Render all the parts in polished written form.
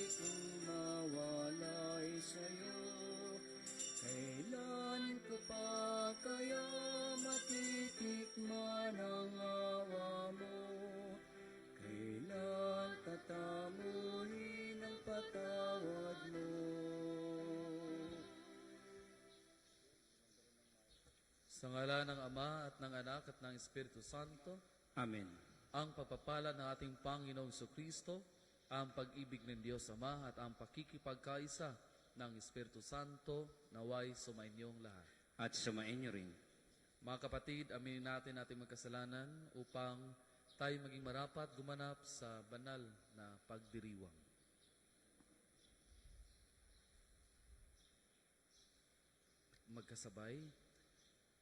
kong mawalay sa'yo. Kailan ko pa kaya matitikman ang awa mo? Kailan tatamuhin ang patawad mo? Sa ngala ng Ama at ng Anak at ng Espiritu Santo, Amen. ang pagpapala ng ating Panginoong Kristo, ang pag-ibig ng Diyos Ama at ang pakikipagkaisa ng Espiritu Santo naway sumainyong lahat. At sumainyo rin. Mga kapatid, aminin natin ating magkasalanan upang tayo maging marapat gumanap sa banal na pagdiriwang. Magkasabay,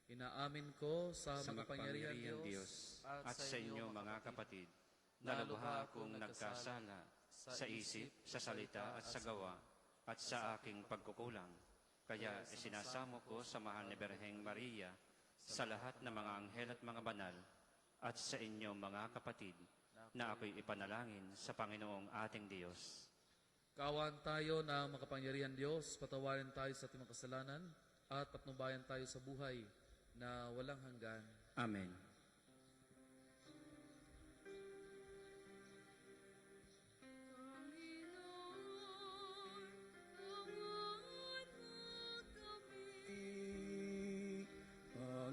inaamin ko sa makapangyarihan Diyos at sa inyo mga kapatid, na lubha akong nagkasala sa isip, sa salita at sa gawa, at sa aking pagkukulang. Kaya isinasamo ko sa mahal ni Birheng Maria, sa lahat ng mga anghel at mga banal, at sa inyo mga kapatid, na ako'y ipanalangin sa Panginoong ating Diyos. Kaawaan tayo ng makapangyarihan Diyos, patawarin tayo sa ating mga kasalanan, at patnubayan tayo sa buhay na walang hanggan. Amen.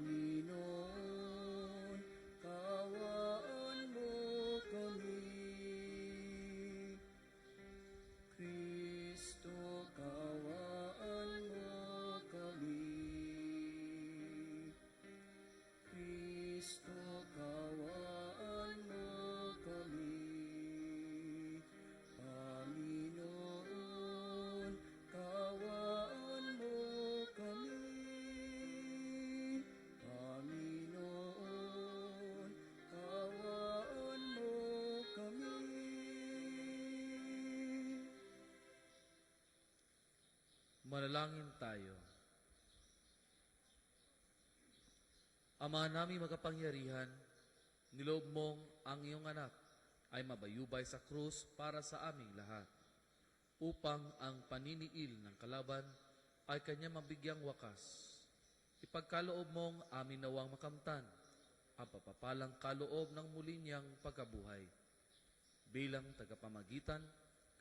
Panginoon, kawaan mo kami. Kristo, kawaan mo kami. Kristo, kawaan mo kami. Panginoon, kawaan mo kami. Panginoon, kawaan mo kami. Manalangin tayo. Ama naming makapangyarihan, niloob mong ang iyong anak ay mabayubay sa krus para sa aming lahat, upang ang paniniil ng kalaban ay kanya mabigyang wakas. Ipagkaloob mong amin nawang makamtan ang papapalang kaloob ng muli niyang pagkabuhay. Bilang tagapamagitan,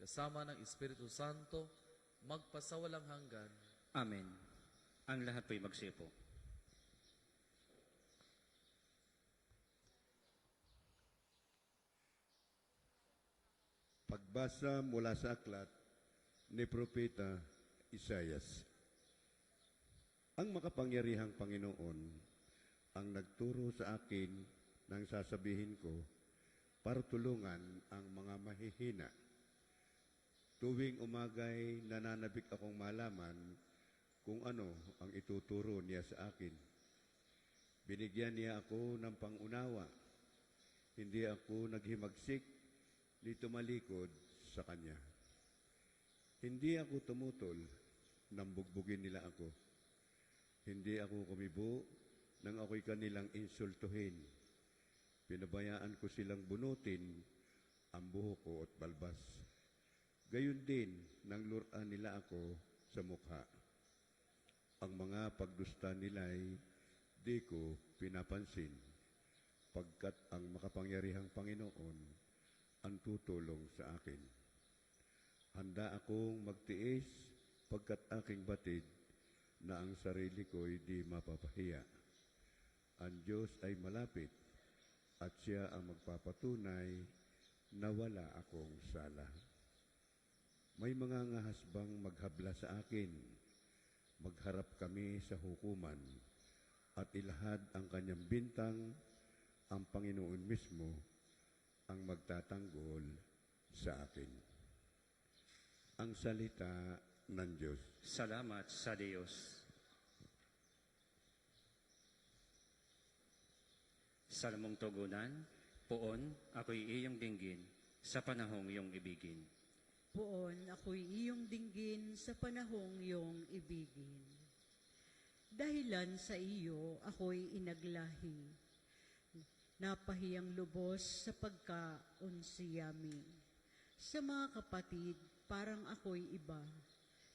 kasama ng Espiritu Santo, magpasawalang hanggan. Amen. Ang lahat po'y magsipo. Pagbasa mula sa aklat ni Propeta Isaias. Ang makapangyarihang Panginoon ang nagturo sa akin nang sasabihin ko para tulungan ang mga mahihina. Tuwing umagay nananabik akong malaman kung ano ang ituturo niya sa akin. Binigyan niya ako ng pangunawa. Hindi ako naghimagsik ni tumalikod sa Kanya. Hindi ako tumutol nang bugbugin nila ako. Hindi ako kumibo nang ako'y kanilang insultuhin. Pinabayaan ko silang bunutin ang buhok ko at balbas. Gayon din nang luran nila ako sa mukha. Ang mga pagdusta nila'y di ko pinapansin, pagkat ang makapangyarihang Panginoon ang tutulong sa akin. Handa akong magtiis pagkat aking batid na ang sarili ko'y di mapapahiya. Ang Diyos ay malapit at Siya ang magpapatunay na wala akong sala. May mga ngahas bang maghabla sa akin? Magharap kami sa hukuman at ilahad ang kanyang bintang, ang Panginoon mismo ang magtatanggol sa akin. Ang salita ng Diyos. Salamat sa Diyos. Salamong tugunan, poon, ako'y iyong dinggin sa panahong iyong ibigin. Poon, ako'y iyong dinggin sa panahong iyong ibigin. Dahilan sa iyo, ako'y inaglahi. Napahiyang lubos sa pagkaunsiyami. Sa mga kapatid, parang ako'y iba.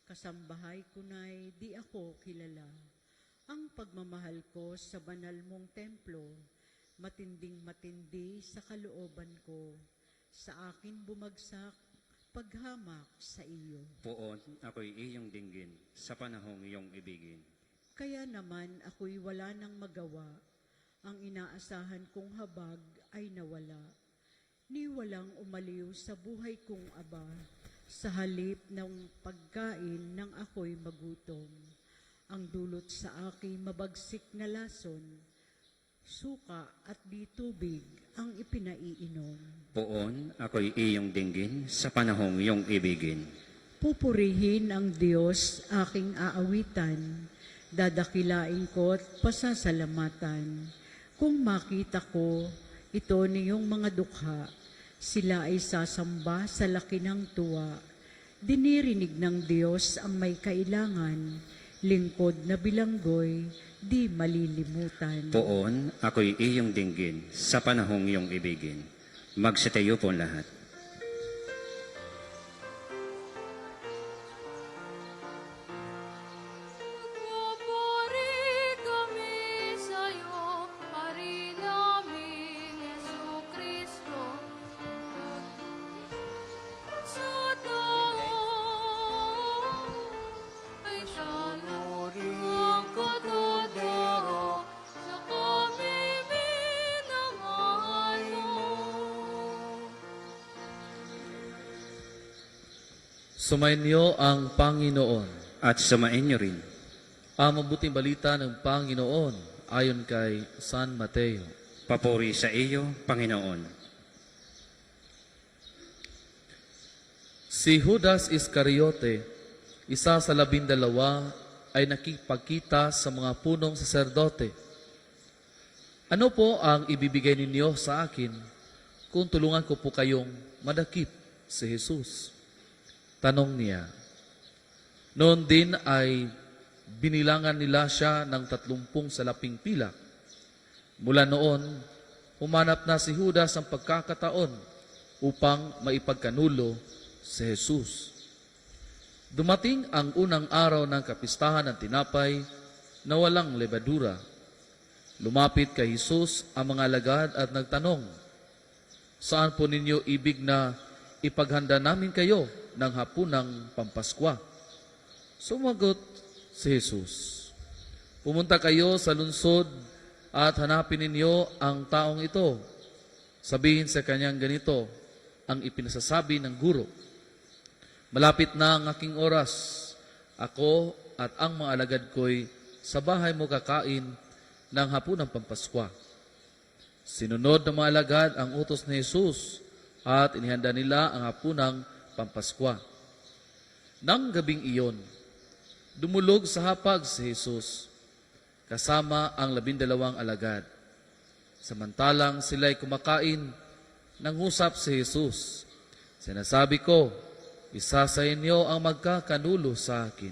Kasambahay ko na'y di ako kilala. Ang pagmamahal ko sa banal mong templo, matinding matindi sa kalooban ko. Sa akin bumagsak paghamak sa iyo. Poon, ako'y iyong dinggin sa panahong iyong ibigin. Kaya naman ako'y wala nang magawa. Ang inaasahan kong habag ay nawala. Ni walang umaliw sa buhay kong aba, sa halip ng pagkain nang ako'y magutom. Ang dulot sa akin mabagsik na lason, suka at di tubig ang ipinaiinom. Poon, ako'y iyong dinggin sa panahong iyong ibigin. Pupurihin ang Diyos aking aawitan, dadakilain ko't pasasalamatan. Kung makita ko ito niyong mga dukha, sila ay sasamba sa laki ng tuwa. Dinirinig ng Diyos ang may kailangan, lingkod na bilanggoy, di malilimutan. Poon, ako'y iyong dinggin sa panahong iyong ibigin. Magsitayo po lahat. Magpupuri kami sa'yo, Hari namin Jesucristo. Sa taong ay ang katodero, sa kami minamahal mo. Sumainyo ang Panginoon. At sumain niyo rin. Ang mabuting balita ng Panginoon ayon kay San Mateo. Papuri sa iyo, Panginoon. Si Judas Iscariote, isa sa 12, ay nakipagkita sa mga punong saserdote. Ano po ang ibibigay ninyo sa akin kung tulungan ko po kayong madakip si Jesus? Tanong niya. Noon din ay binilangan nila siya ng 30 salaping pilak. Mula noon, humanap na si Judas ng pagkakataon upang maipagkanulo si Jesus. Dumating ang unang araw ng kapistahan ng tinapay na walang lebadura. Lumapit kay Jesus ang mga alagad at nagtanong, "Saan po ninyo ibig na ipaghanda namin kayo ng hapunang Pampaskwa?" Sumagot si Jesus, "Pumunta kayo sa lungsod at hanapin ninyo ang taong ito. Sabihin sa kanyang ganito ang ipinasasabi ng guro. Malapit na ang aking oras. Ako at ang mga alagad ko'y sa bahay mo kakain ng hapunang Pampaskwa." Sinunod ng mga alagad ang utos ni Jesus at inihanda nila ang hapunang Pampaskwa. Nang gabing iyon, dumulog sa hapag si Jesus kasama ang 12 alagad. Samantalang sila'y kumakain, nangusap si Jesus, "Sinasabi ko, isa sa inyo ang magkakanulo sa akin."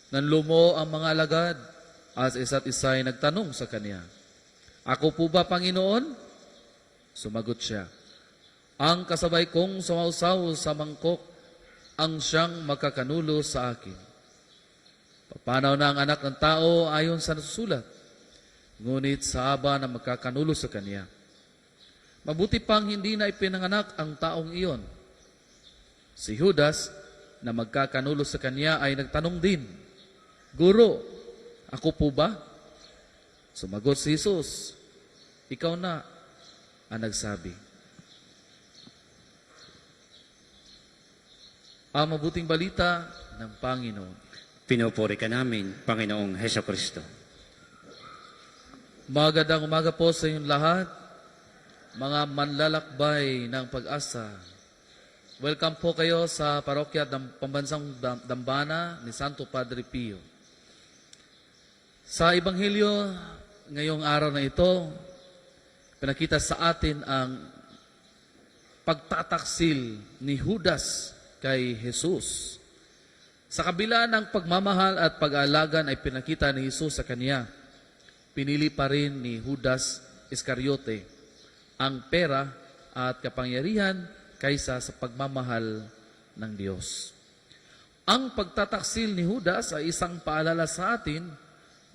Nanlumo ang mga alagad at isa't isa ay nagtanong sa kanya, "Ako po ba, Panginoon?" Sumagot siya, "Ang kasabay kong sumausaw sa mangkok ang siyang magkakanulo sa akin. Papanaw na ang anak ng tao ayon sa nasusulat, ngunit sa haba na magkakanulo sa kanya. Mabuti pang hindi na ipinanganak ang taong iyon." Si Judas na magkakanulo sa kanya ay nagtanong din, "Guro, ako po ba?" Sumagot si Jesus, "Ikaw na ang nagsabi." Ang mabuting balita ng Panginoon. Pinupuri ka namin, Panginoong Heso Kristo. Magandang umaga po sa inyong lahat, mga manlalakbay ng pag-asa. Welcome po kayo sa parokya ng Pambansang Dambana ni Santo Padre Pio. Sa Ebanghelyo ngayong araw na ito, pinakita sa atin ang pagtataksil ni Judas kay Jesus. Sa kabila ng pagmamahal at pag-aalagan ay pinakita ni Jesus sa kanya, pinili pa rin ni Judas Iscariote ang pera at kapangyarihan kaysa sa pagmamahal ng Diyos. Ang pagtataksil ni Judas ay isang paalala sa atin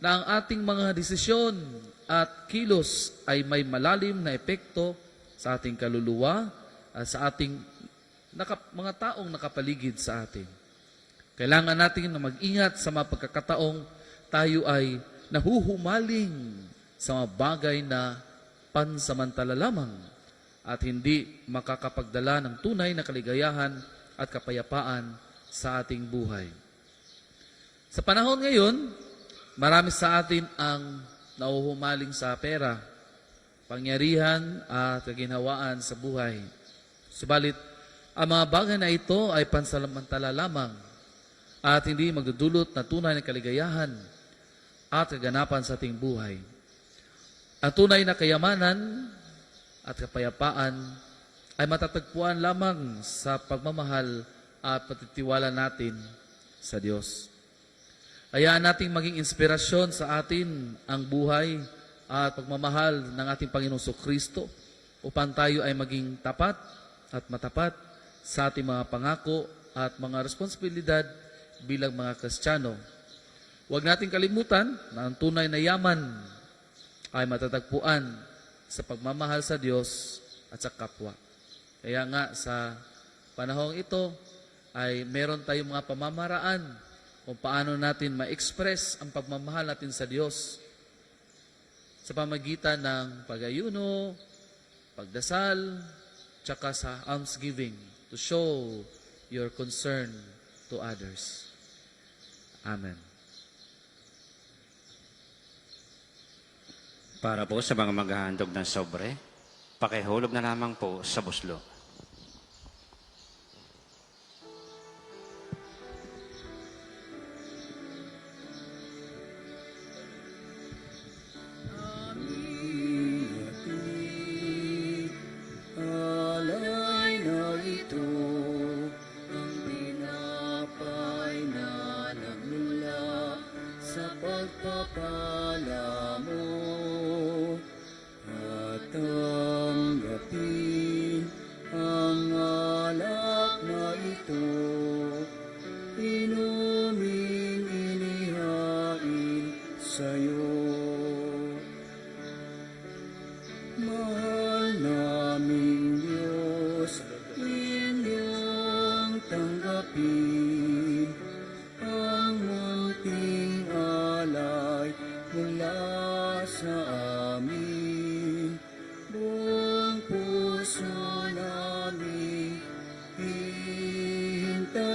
na ang ating mga desisyon at kilos ay may malalim na epekto sa ating kaluluwa at sa ating mga taong nakapaligid sa atin. Kailangan natin na mag-ingat sa mga pagkakataong tayo ay nahuhumaling sa mga bagay na pansamantala lamang at hindi makakapagdala ng tunay na kaligayahan at kapayapaan sa ating buhay. Sa panahon ngayon, marami sa atin ang nahuhumaling sa pera, pangyarihan at kaginhawaan sa buhay. Subalit, ang mga bagay na ito ay pansamantala lamang at hindi magdudulot na tunay na kaligayahan at kaganapan sa ating buhay. Ang tunay na kayamanan at kapayapaan ay matatagpuan lamang sa pagmamahal at patitiwala natin sa Diyos. Hayaan nating maging inspirasyon sa atin ang buhay at pagmamahal ng ating Panginoong Kristo upang tayo ay maging tapat at matapat sa ating mga pangako at mga responsibilidad bilang mga Kristiyano. Huwag nating kalimutan na ang tunay na yaman ay matatagpuan sa pagmamahal sa Diyos at sa kapwa. Kaya nga sa panahong ito ay meron tayong mga pamamaraan kung paano natin ma-express ang pagmamahal natin sa Diyos sa pamagitan ng pag-ayuno, pagdasal, tsaka sa almsgiving to show your concern to others. Amen. Para po sa mga maghahandog ng sobre, pakihulog na lamang po sa buslo. Alay na ito ang pinapay na nagmula sa pagpapala mo at tanggapin ang alak na ito, inuming inihain sa'yo. Mahal naming Diyos, inyong tanggapin ang munting alay mula sa amin. Buong puso namin hihintayin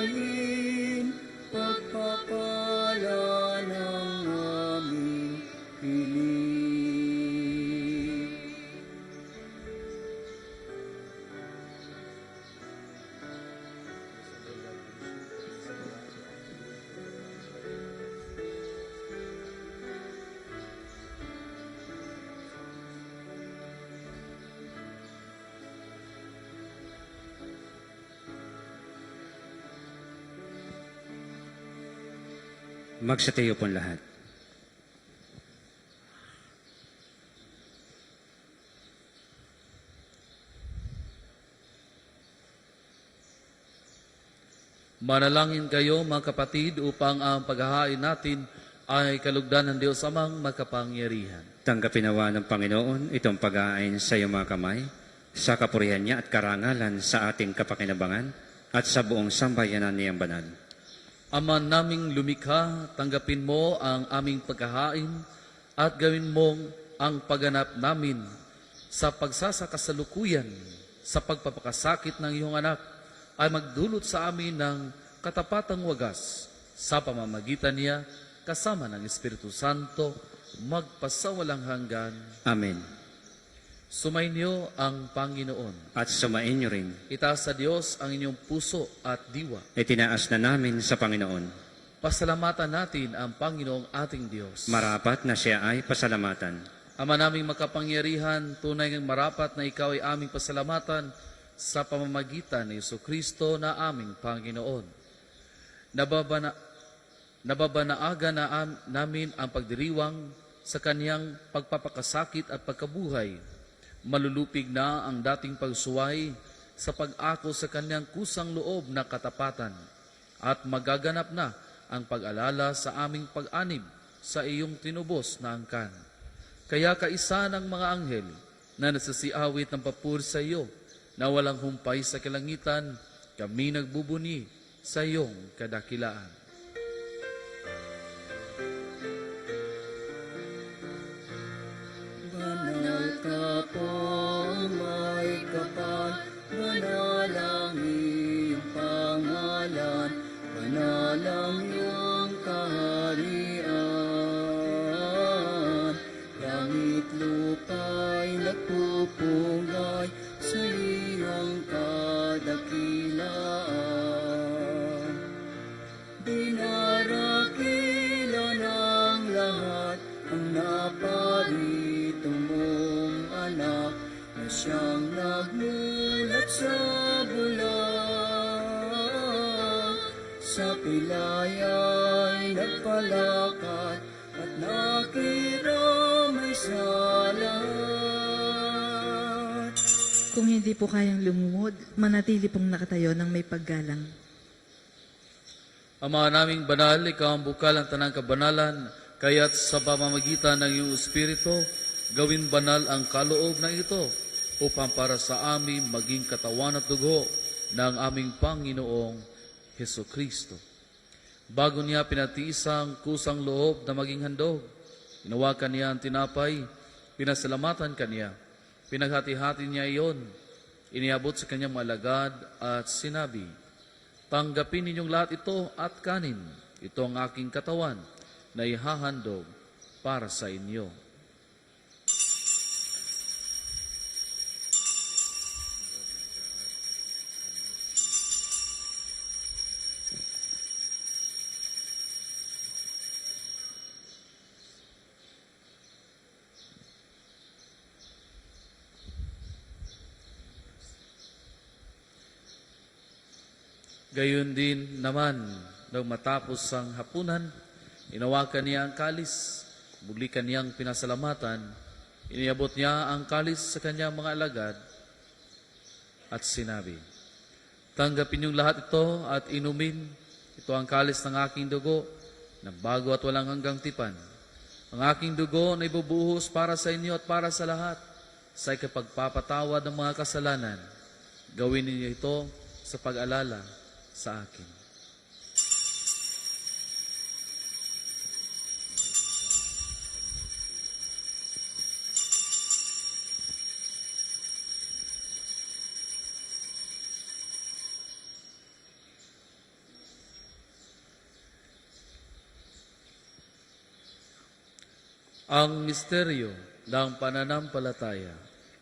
pagpapala ng aming piling. Magsatayo po lahat. Manalangin kayo mga kapatid upang ang paghahain natin ay kalugdan ng Diyos amang makapangyarihan. Tanggapin nawa ng Panginoon itong pag-aain sa iyong mga kamay, sa kapurihan niya at karangalan sa ating kapakinabangan at sa buong sambayanan niyang banal. Ama naming lumikha, tanggapin mo ang aming paghahain at gawin mong ang pagganap namin sa pagsasakasalukuyan sa pagpapakasakit ng iyong anak ay magdulot sa amin ng katapatang wagas sa pamamagitan niya kasama ng Espiritu Santo magpasawalang hanggan. Amen. Sumainyo ang Panginoon. At sumain niyo rin. Itaas sa Diyos ang inyong puso at diwa. Itinaas na namin sa Panginoon. Pasalamatan natin ang Panginoong ating Diyos. Marapat na siya ay pasalamatan. Ama naming makapangyarihan, tunay ngang marapat na ikaw ay aming pasalamatan sa pamamagitan ni Jesucristo na aming Panginoon. Nababanaaga na namin ang pagdiriwang sa kaniyang pagpapakasakit at pagkabuhay. Malulupig na ang dating pagsuway sa pag-ako sa kanyang kusang loob na katapatan, at magaganap na ang pag-alala sa aming pag-anib sa iyong tinubos na angkan. Kaya kaisa ng mga anghel na nasasiawit ng papuri sa iyo, na walang humpay sa kalangitan, kami nagbubuni sa iyong kadakilaan. Banal ka po, may kapal, banal ang iyong pangalan, banal ang iyong kaharian. Langit lupa'y nagpupulay sa iyong kadakilaan. Dinarakila ng lahat ang naparito mong anak, na siyang nagmulat sa bulan. Sa pilaya'y nagpalakad at nakiramay sa lahat. Kung hindi po kayang lumungod, manatili pong nakatayo ng may paggalang. Ama naming banal, ikaw ang bukal ng tanang kabanalan, kaya't sa pamamagitan ng iyong Espiritu, gawin banal ang kaloob na ito, upang para sa amin maging katawan at dugo ng aming Panginoong Heso Kristo. Bago niya pinatiis ang kusang loob na maging handog, inawakan niya ang tinapay, pinasalamatan kaniya, pinaghati-hati niya iyon, iniabot sa kanyang mga alagad at sinabi, "Tanggapin ninyong lahat ito at kanin. Ito ang aking katawan na ihahandog para sa inyo." Gayon din naman, nang matapos ang hapunan, inawakan niya ang kalis, buglikan niyang pinasalamatan, iniabot niya ang kalis sa kanyang mga alagad, at sinabi, "Tanggapin niyong lahat ito at inumin. Ito ang kalis ng aking dugo, na bago at walang hanggang tipan. Ang aking dugo na ibubuhos para sa inyo at para sa lahat, sa ikapagpapatawad ng mga kasalanan. Gawin ninyo ito sa pag-alala sa akin." Ang misteryo ng pananampalataya.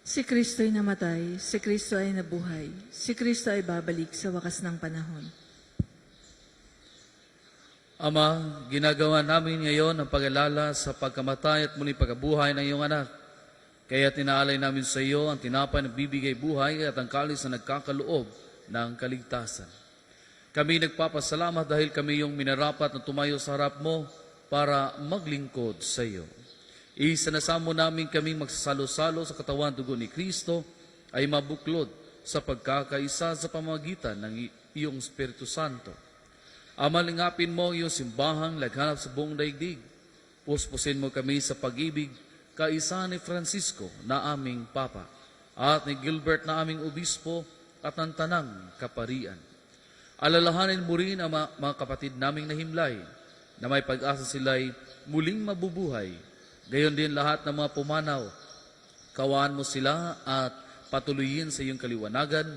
Si Kristo'y namatay, si Kristo ay nabuhay, si Kristo ay babalik sa wakas ng panahon. Ama, ginagawa namin ngayon ang pag-alala sa pagkamatay at muli pagkabuhay ng iyong anak. Kaya tinaalay namin sa iyo ang tinapay na bibigay buhay at ang kalis na nagkakaloob ng kaligtasan. Kami nagpapasalamat dahil kami yung minarapat na tumayo sa harap mo para maglingkod sa iyo. Isanasamo namin kaming magsasalo-salo sa katawan dugo ni Kristo ay mabuklod sa pagkakaisa sa pamamagitan ng iyong Espiritu Santo. Amalingapin mo ang iyong simbahang laghanap sa buong daigdig. Puspusin mo kami sa pag-ibig kaisa ni Francisco na aming Papa at ni Gilbert na aming Obispo at ng Tanang Kaparian. Alalahanin mo rin ang mga kapatid naming nahimlay na may pag-asa sila'y muling mabubuhay. Gayon din lahat ng mga pumanaw. Kawaan mo sila at patuloyin sa iyong kaliwanagan.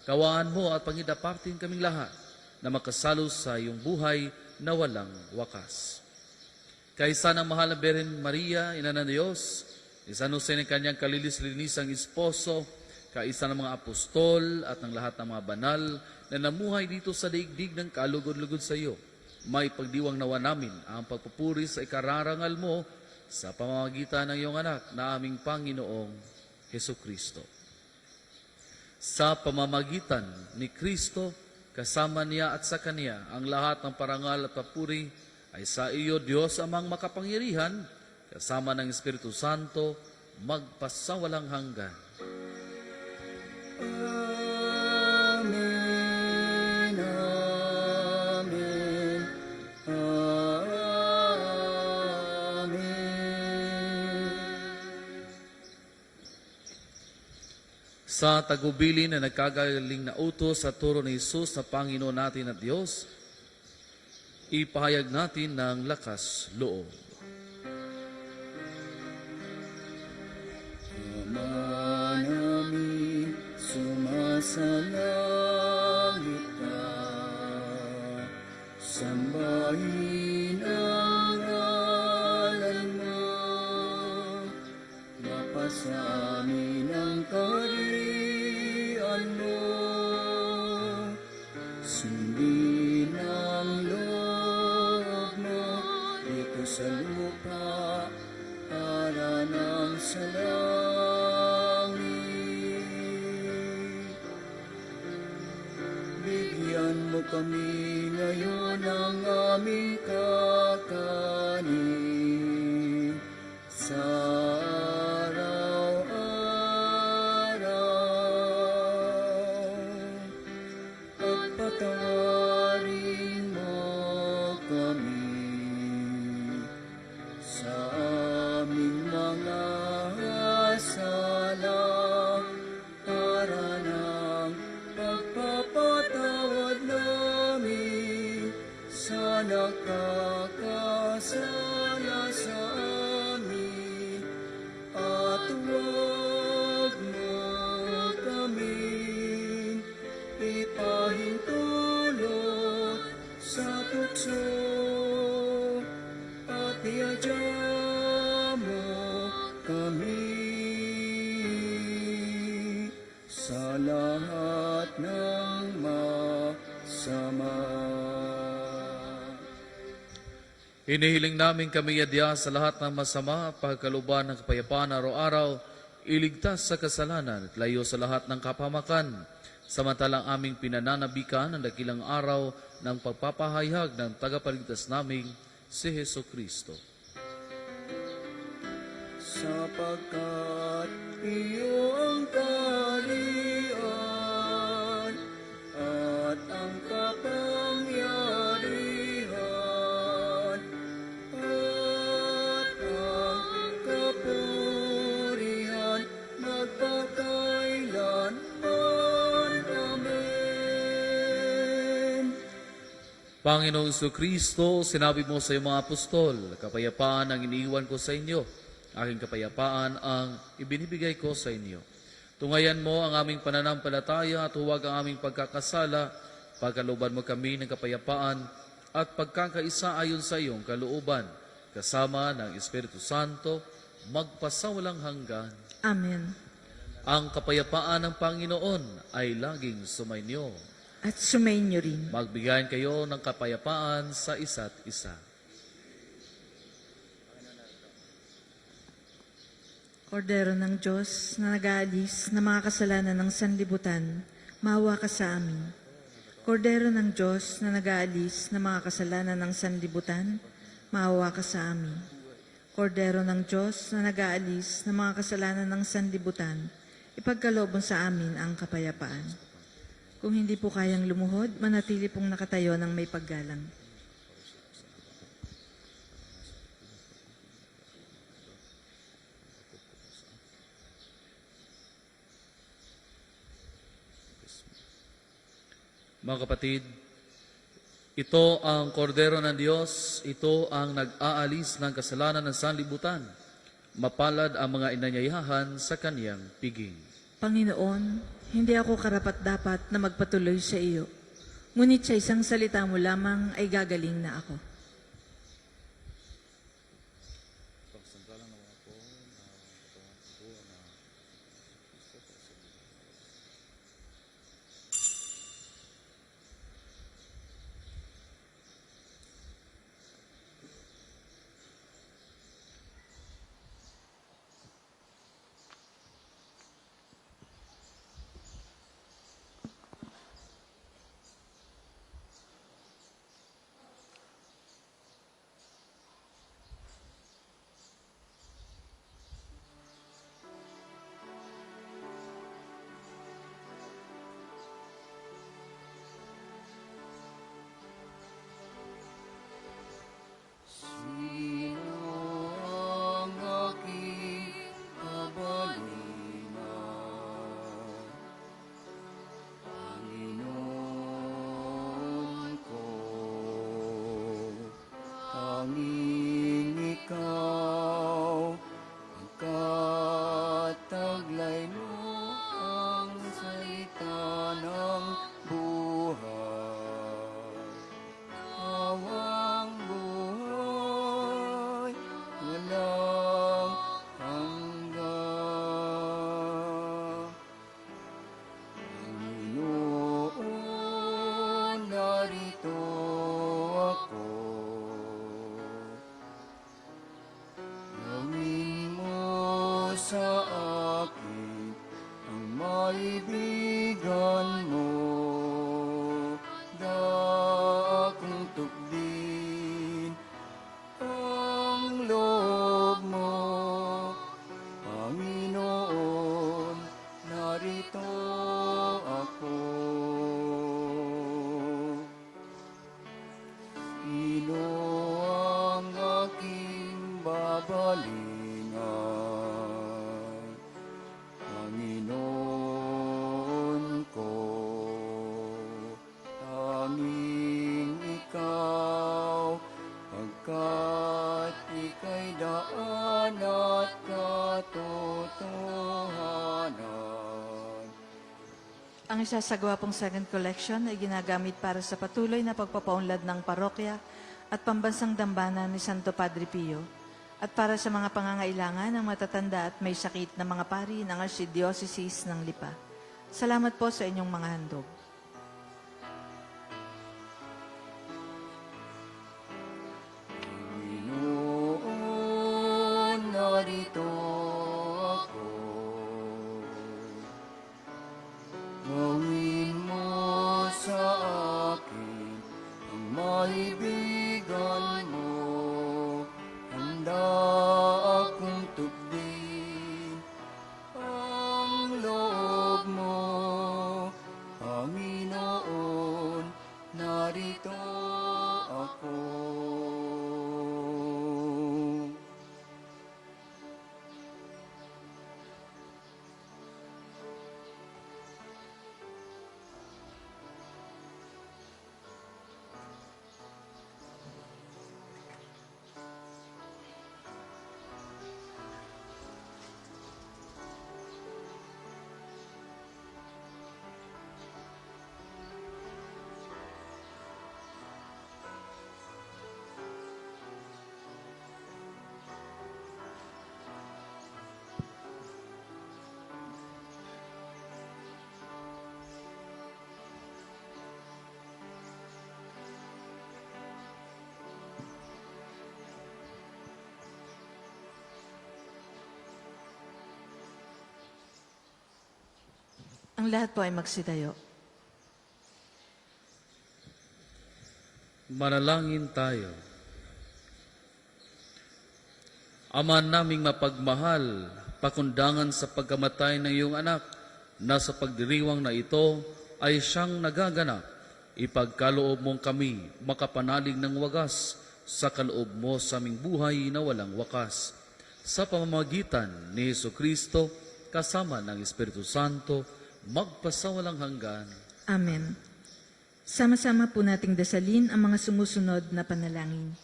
Kawaan mo at pangidapatin kaming lahat na makasalo sa iyong buhay na walang wakas. Kaisa ng mahal na Birhen Maria, Ina ng Diyos, ni San Jose ng kanyang kalilis-linisang esposo, kaisa ng mga apostol at ng lahat ng mga banal na namuhay dito sa daigdig ng kalugod-lugod sa iyo, may pagdiwang nawa namin ang pagpupuri sa ikararangal mo sa pamamagitan ng iyong anak na aming Panginoong Heso Kristo. Sa pamamagitan ni Kristo, kasama niya at sa Kanya, ang lahat ng parangal at papuri ay sa iyo, Diyos amang makapangyarihan, kasama ng Espiritu Santo, magpasawalang hanggan. Sa tagubilin na nagkagaling na utos sa turo ni Jesus na Panginoon natin at Diyos, ipahayag natin ng lakas loob. Ama namin, sumasalangit ka, sambahin ang ngalan mo, mapasamin ang kaharian mo, sundin ang loob mo dito sa lupa para ng sa langit. Bigyan mo kami ngayon ng aming kakanin sa araw-araw. At patawarin mo kami sa aming mga sala para ng pagpapatawad namin sa nakakasala sa amin. At huwag mo kaming ipahintulot sa tukso at iadya mo kami sa lahat ng masama. Hinihiling namin kami adya sa lahat ng masama, pagkaluban ng kapayapaan araw-araw, iligtas sa kasalanan at layo sa lahat ng kapamakan, samantalang aming pinananabikan ang dakilang araw ng pagpapahayag ng tagapagligtas naming si Heso Kristo. Sapagkat iyo ang kaharian at ang kapangyarihan at ang kapurihan magpakailanman. Amen. Panginoong Kristo, sinabi mo sa iyong mga apostol, kapayapaan ang iniiwan ko sa inyo, aking kapayapaan ang ibinibigay ko sa inyo. Tungayan mo ang aming pananampalataya at huwag ang aming pagkakasala, pagkaluban mo kami ng kapayapaan at pagkakaisa ayon sa iyong kalooban, kasama ng Espiritu Santo, magpasawalang hanggan. Amen. Ang kapayapaan ng Panginoon ay laging sumainyo. At sumainyo rin. Magbigayan kayo ng kapayapaan sa isa't isa. Kordero ng Diyos na nag-aalis ng mga kasalanan ng sanlibutan, maawa ka sa amin. Kordero ng Diyos na nag-aalis ng mga kasalanan ng sanlibutan, maawa ka sa amin. Kordero ng Diyos na nag-aalis ng mga kasalanan ng sanlibutan, ipagkaloob mo sa amin ang kapayapaan. Kung hindi po kayang lumuhod, manatili pong nakatayo ng may paggalang. Mga kapatid, ito ang kordero ng Diyos, ito ang nag-aalis ng kasalanan ng sanlibutan. Mapalad ang mga inanyayahan sa kaniyang piging. Panginoon, hindi ako karapat-dapat na magpatuloy sa iyo. Ngunit sa isang salita mo lamang ay gagaling na ako. sa akin ang maibigan mo. Dakong tukdin ang loob mo, Panginoon, narito ako. Sino ang aking babalingan, Panginoon ko? Tanging ikaw, pagkat ika'y daan at katotohanan. Ang isasagawa pong second collection ay ginagamit para sa patuloy na pagpapaunlad ng parokya at pambansang dambana ni Santo Padre Pio at para sa mga pangangailangan ng matatanda at may sakit na mga pari ng Archdiocese ng Lipa. Salamat po sa inyong mga handog. Panginoon, narito ako. Gawin mo sa akin ang maibigan mo. Handa akong tukdin ang loob mo, Panginoon, narito ako. Ang lahat po ay magsitayo. Manalangin tayo. Ama naming mapagmahal, pakundangan sa pagkamatay ng iyong anak, na sa pagdiriwang na ito ay siyang nagaganap. Ipagkaloob mong kami makapanalig ng wagas sa kaloob mo sa aming buhay na walang wakas. Sa pamamagitan ni Jesucristo, kasama ng Espiritu Santo, magpasawalang hanggan. Amen. Sama-sama po nating dasalin ang mga sumusunod na panalangin.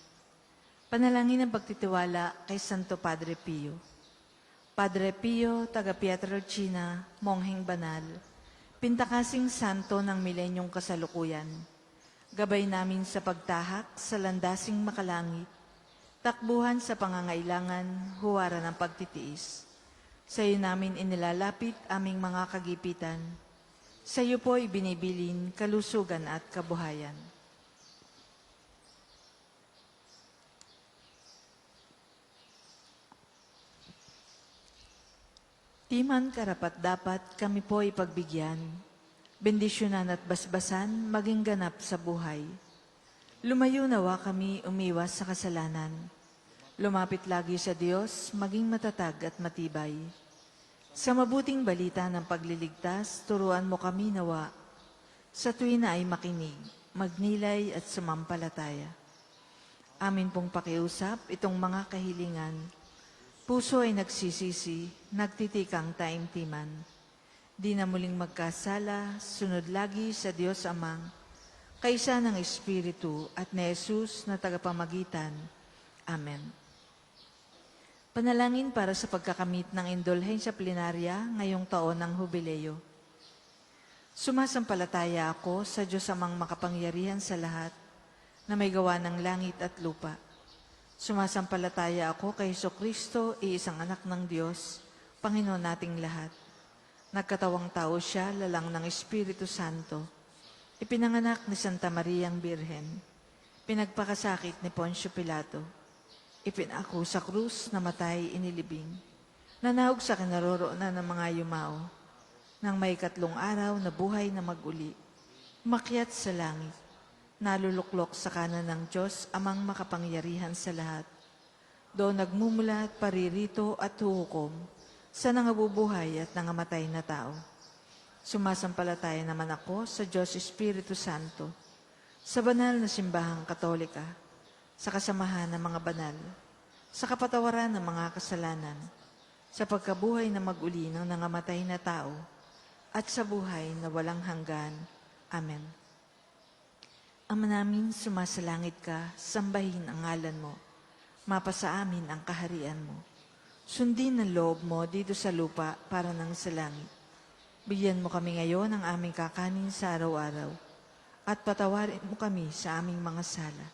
Panalangin ng pagtitiwala kay Santo Padre Pio. Padre Pio, taga Pietrelcina, mongheng banal, pintakasing santo ng milenyong kasalukuyan, gabay namin sa pagtahak sa landasing makalangit, takbuhan sa pangangailangan, huwaran ng pagtitiis. Sa iyo namin inilalapit aming mga kagipitan. Sa iyo po ibinibilin kalusugan at kabuhayan. Timan karapat-dapat kami po ipagbigyan, bendisyonan at basbasan maging ganap sa buhay. Lumayo nawa kami umiwas sa kasalanan. Lumapit lagi sa Diyos, maging matatag at matibay. Sa mabuting balita ng pagliligtas, turuan mo kami nawa. Sa tuwin na ay makinig, magnilay at sumampalataya. Amin pong pakiusap itong mga kahilingan. Puso ay nagsisisi, nagtitikang taimtiman. Di na muling magkasala, sunod lagi sa Diyos Amang, kaisa ng Espiritu at ni Jesus na tagapamagitan. Amen. Panalangin para sa pagkakamit ng indulhensya plenarya ngayong taon ng Hubileo. Sumasampalataya ako sa Diyos Amang makapangyarihan sa lahat na may gawa ng langit at lupa. Sumasampalataya ako kay Jesucristo, iisang anak ng Diyos, Panginoon nating lahat. Nagkatawang tao siya, lalang ng Espiritu Santo. Ipinanganak ni Santa Mariang Birhen. Pinagpakasakit ni Poncio Pilato. Ipinako sa krus, namatay, inilibing. nanahog sa kinaroroonan ng mga yumao, nang may 3 araw na buhay na maguli, umakyat sa langit, naluluklok sa kanan ng Diyos amang makapangyarihan sa lahat. Doon nagmumula at paririto at huhukom sa nangabubuhay at nangamatay na tao. Sumasampalataya naman ako sa Diyos Espiritu Santo, sa banal na simbahang katolika, sa kasamahan ng mga banal, sa kapatawaran ng mga kasalanan, sa pagkabuhay na maguli ng nangamatay na tao, at sa buhay na walang hanggan. Amen. Ama namin, sumasalangit ka, sambahin ang ngalan mo. Mapasa amin ang kaharian mo. Sundin ang loob mo dito sa lupa para nang sa langit. Bigyan mo kami ngayon ng aming kakanin sa araw-araw at patawarin mo kami sa aming mga sala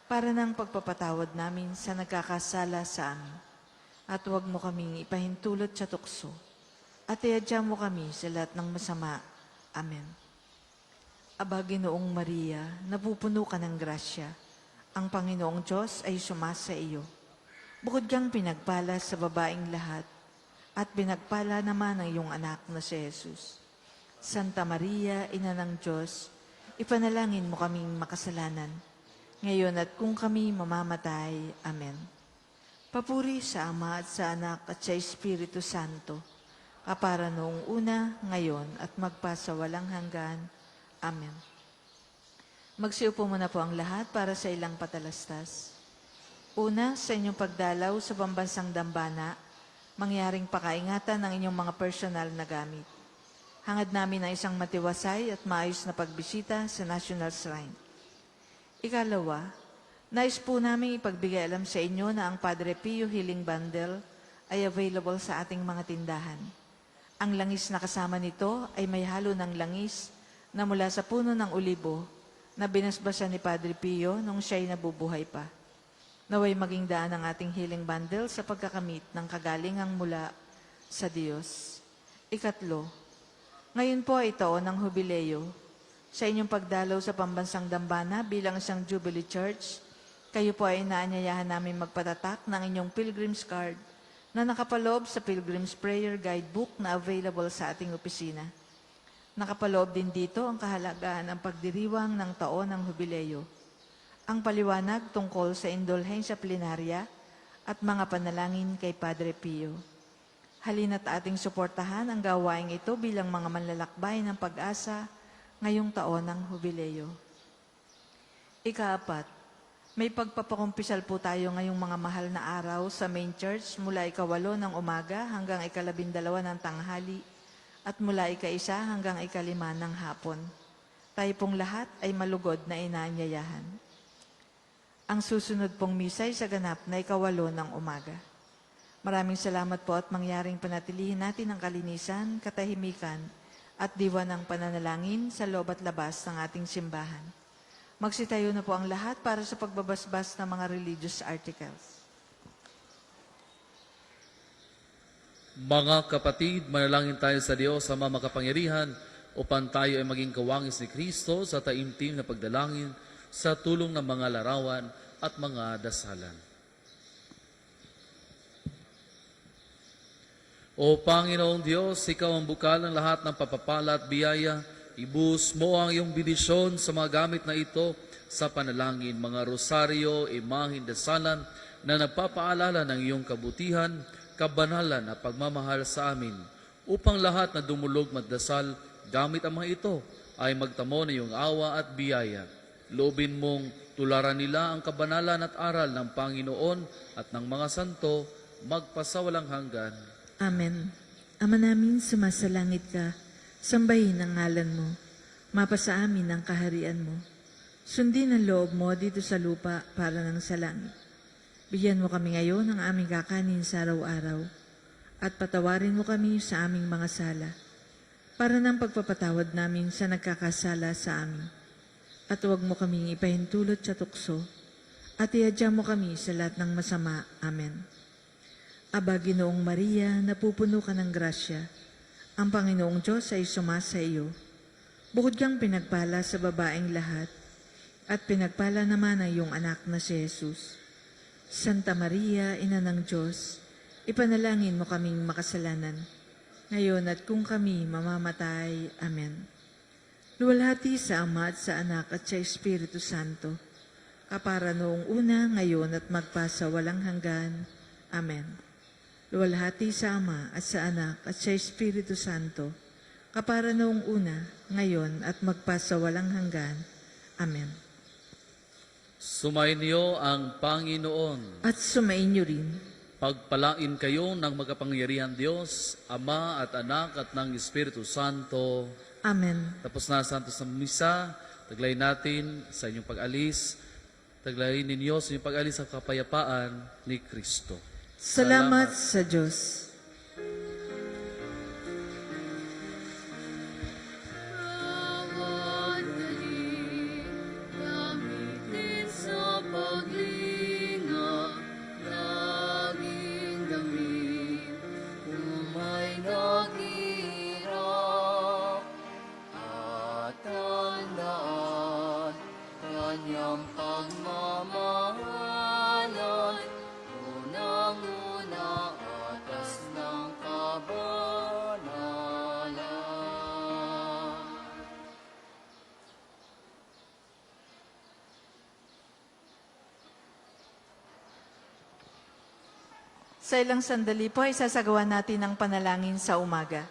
para nang pagpapatawad namin sa nagkakasala sa amin. At huwag mo kaming ipahintulot sa tukso at iadya mo kami sa lahat ng masama. Amen. Aba, Ginoong Maria, napupuno ka ng grasya. Ang Panginoong Diyos ay sumasa iyo. Bukod kang pinagpala sa babaeng lahat, at pinagpala naman ang iyong anak na si Jesus. Santa Maria, Ina ng Diyos, ipanalangin mo kaming makasalanan, ngayon at kung kami mamamatay. Amen. Papuri sa Ama at sa Anak at sa Espiritu Santo, kapara noong una, ngayon at magpasawalang hanggan. Amen. Magsiupo muna po ang lahat para sa ilang patalastas. Una, sa inyong pagdalaw sa pambansang dambana, mangyaring pakaingatan ng inyong mga personal na gamit. Hangad namin ang isang matiwasay at maayos na pagbisita sa National Shrine. Ikalawa, nais po namin ipagbigay alam sa inyo na ang Padre Pio Healing Bundle ay available sa ating mga tindahan. Ang langis na kasama nito ay may halo ng langis na mula sa puno ng olibo na binasbasan ni Padre Pio nung siya'y nabubuhay pa. Naway maging daan ang ating healing bundle sa pagkakamit ng kagalingang mula sa Diyos. Ikatlo, ngayon po ay taon ng Hubileo. Sa inyong pagdalaw sa pambansang dambana bilang isang Jubilee Church, kayo po ay inaanyayahan namin magpatatak ng inyong Pilgrim's Card na nakapaloob sa Pilgrim's Prayer Guidebook na available sa ating opisina. Nakapaloob din dito ang kahalagaan ng pagdiriwang ng taon ng Hubileo, ang paliwanag tungkol sa indulhensya plenarya at mga panalangin kay Padre Pio. Halina't ating suportahan ang gawaing ito bilang mga manlalakbay ng pag-asa ngayong taon ng Hubileo. Ikaapat, may pagpapakumpisal po tayo ngayong mga mahal na araw sa main church mula 8 ng umaga hanggang 12 ng tanghali at mula 1 hanggang 5 ng hapon. Tayo pong lahat ay malugod na inaanyayahan. Ang susunod pong misa ay sa ganap na 8 ng umaga. Maraming salamat po at mangyaring panatilihin natin ang kalinisan, katahimikan at diwa ng pananalangin sa loob at labas ng ating simbahan. Magsitayo na po ang lahat para sa pagbabasbas ng mga religious articles. Mga kapatid, manalangin tayo sa Diyos Ama makapangyarihan upang tayo ay maging kawangis ni Kristo sa taimtim na pagdalangin sa tulong ng mga larawan at mga dasalan. O Panginoong Diyos, Ikaw ang bukal ng lahat ng papapala at biyaya. Ibus mo ang iyong bendisyon sa mga gamit na ito sa panalangin, mga rosaryo, imahin, dasalan na nagpapaalala ng iyong kabutihan, kabanalan at pagmamahal sa amin, upang lahat na dumulog magdasal gamit ang mga ito ay magtamo ng iyong awa at biyaya. Loobin mong tularan nila ang kabanalan at aral ng Panginoon at ng mga santo magpasawalang hanggan. Amen. Ama namin, sumasalangit ka, sambahin ang ngalan mo, mapasa amin ang kaharian mo. Sundin ang loob mo dito sa lupa para nang sa langit. Bigyan mo kami ngayon ng aming kakanin sa araw-araw at patawarin mo kami sa aming mga sala para nang pagpapatawad namin sa nagkakasala sa amin. At huwag mo kaming ipahintulot sa tukso at iadya mo kami sa lahat ng masama. Amen. Aba, Ginoong Maria, napupuno ka ng grasya. Ang Panginoong Diyos ay sumasa iyo. Bukod kang pinagpala sa babaeng lahat, at pinagpala naman ang iyong anak na si Jesus. Santa Maria, Ina ng Diyos, Ipanalangin mo kaming makasalanan, ngayon at kung kami mamamatay. Amen. Luwalhati sa Ama at sa Anak at sa Espiritu Santo, kapara noong una, ngayon at magpasa walang hanggan. Amen. Luwalhati sa Ama at sa Anak at sa Espiritu Santo, kapara noong una, ngayon at magpasa walang hanggan. Amen. Sumayin niyo ang Panginoon. At sumainyo rin. Pagpalain kayo ng magapangyarihan Diyos, Ama at Anak at ng Espiritu Santo. Amen. Tapos na Santos na Misa, taglayin natin sa inyong pag-alis. Taglayin ninyo sa inyong pag-alis sa kapayapaan ni Kristo. Salamat sa Diyos. Bawat galing, gamitin sa paglinga, laging damit, kung may naghihirap, at tandaan, kanyang pagmamahalan, unang-una atas ng kabanalan. Sa ilang sandali po, isasagawa natin ang panalangin sa umaga.